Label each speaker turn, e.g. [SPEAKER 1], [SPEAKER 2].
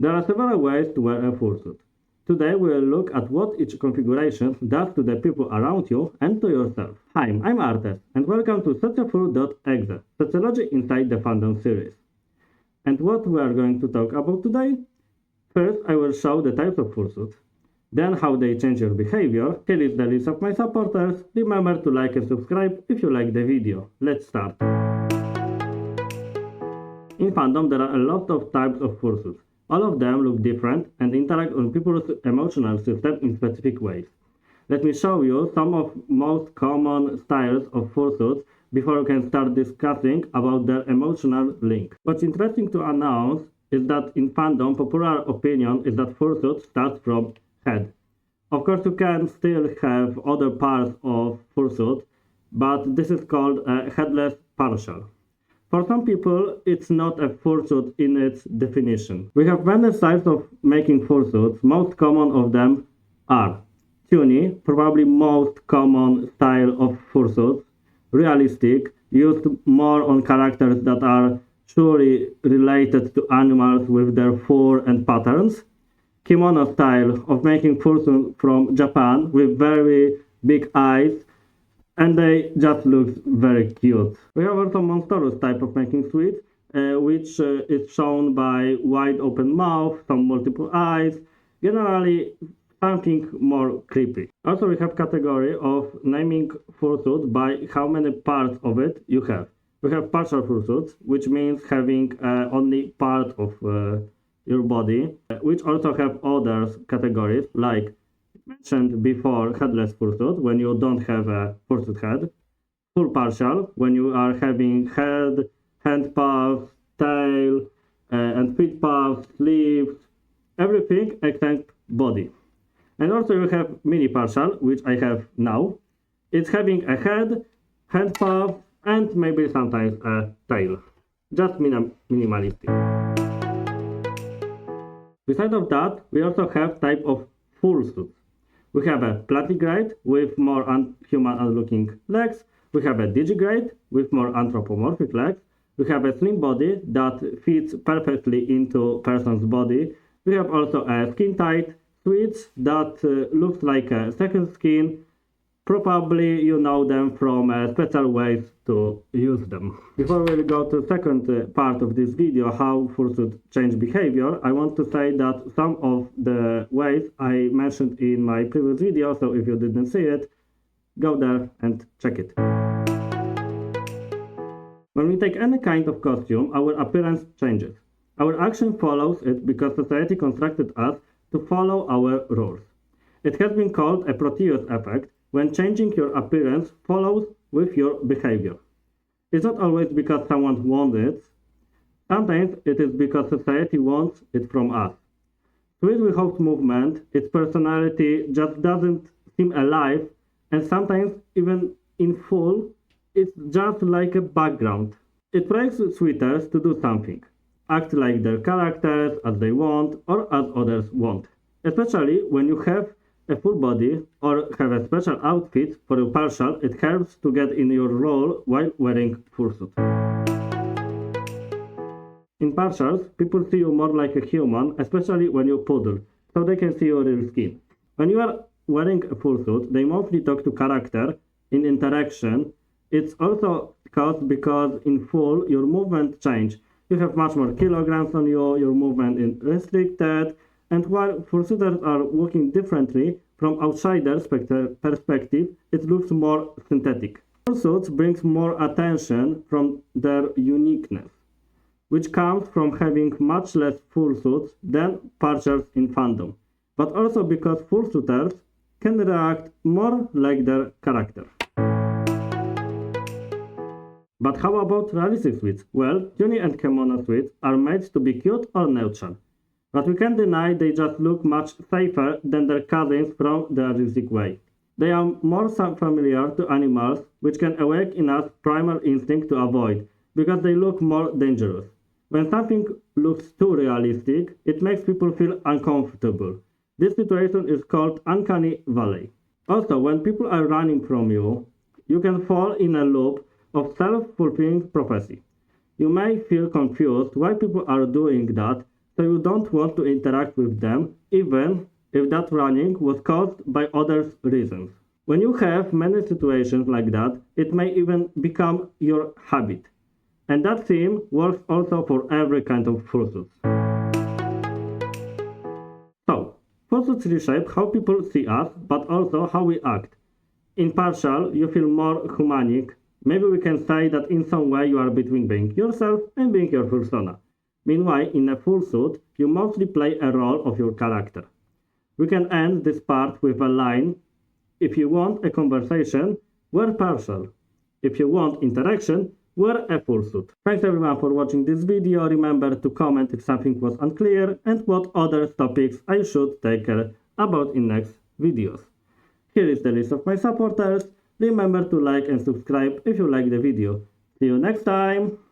[SPEAKER 1] There are several ways to wear a fursuit. Today we will look at what each configuration does to the people around you and to yourself. Hi, I'm Artes, and welcome to SocioFur.exe, Sociology Inside the Fandom series. And what we are going to talk about today? First, I will show the types of fursuit, then how they change your behavior. Here is the list of my supporters. Remember to like and subscribe if you like the video. Let's start. In fandom, there are a lot of types of fursuits. All of them look different and interact on people's emotional system in specific ways. Let me show you some of most common styles of fursuits before we can start discussing about their emotional link. What's interesting to announce is that in fandom, popular opinion is that fursuit starts from head. Of course, you can still have other parts of fursuit, but this is called a headless partial. For some people, it's not a fursuit in its definition. We have many styles of making fursuits. Most common of them are tuny, probably most common style of fursuits, realistic, used more on characters that are surely related to animals with their fur and patterns, kimono style of making fursuits from Japan with very big eyes, and they just look very cute. We have also monstrous type of making suits, which is shown by wide open mouth, some multiple eyes, generally something more creepy. Also, we have category of naming fursuit by how many parts of it you have. We have partial fursuits, which means having only part of your body, which also have other categories like mentioned before headless fursuit, when you don't have a fursuit head, full partial, when you are having head, hand puffs, tail, and feet puffs, sleeves, everything except body. And also you have mini partial, which I have now. It's having a head, hand puff, and maybe sometimes a tail. Just minimalistic. Besides of that, we also have type of fursuits. We have a plantigrade with more human looking legs. We have a digigrade with more anthropomorphic legs. We have a slim body that fits perfectly into person's body. We have also a skin tight suits that looks like a second skin. Probably you know them from special ways to use them. Before we go to the second part of this video, how fursuit change behavior, I want to say that some of the ways I mentioned in my previous video, so if you didn't see it, go there and check it. When we take any kind of costume, our appearance changes. Our action follows it because society constructed us to follow our rules. It has been called a Proteus effect, when changing your appearance follows with your behavior. It's not always because someone wants it. Sometimes it is because society wants it from us. Sweet Without movement, its personality just doesn't seem alive, and sometimes even in full, it's just like a background. It breaks suitors to do something, act like their characters as they want or as others want, especially when you have a full body or have a special outfit for a partial. It helps to get in your role while wearing fursuit. In partials, people see you more like a human, especially when you poodle, so they can see your real skin. When you are wearing a fursuit, they mostly talk to character in interaction. It's also caused because in full your movement change. You have much more kilograms on you, your movement is restricted, and while fursuiters are walking differently from outsider's perspective, it looks more synthetic. Fursuits brings more attention from their uniqueness, which comes from having much less fursuits than partials in fandom, but also because fursuiters can react more like their character. But how about realistic suits? Well, tuny and kimono suits are made to be cute or neutral. But we can't deny they just look much safer than their cousins from the realistic way. They are more familiar to animals, which can awake in us primal instinct to avoid, because they look more dangerous. When something looks too realistic, it makes people feel uncomfortable. This situation is called uncanny valley. Also, when people are running from you, you can fall in a loop of self-fulfilling prophecy. You may feel confused why people are doing that, so you don't want to interact with them, even if that running was caused by other reasons. When you have many situations like that, it may even become your habit. And that theme works also for every kind of fursuit. So, fursuits reshape how people see us, but also how we act. In partial, you feel more humanic. Maybe we can say that in some way you are between being yourself and being your persona. Meanwhile, in a fursuit, you mostly play a role of your character. We can end this part with a line: if you want a conversation, wear partial. If you want interaction, wear a fursuit. Thanks everyone for watching this video. Remember to comment if something was unclear and what other topics I should take care about in next videos. Here is the list of my supporters. Remember to like and subscribe if you like the video. See you next time!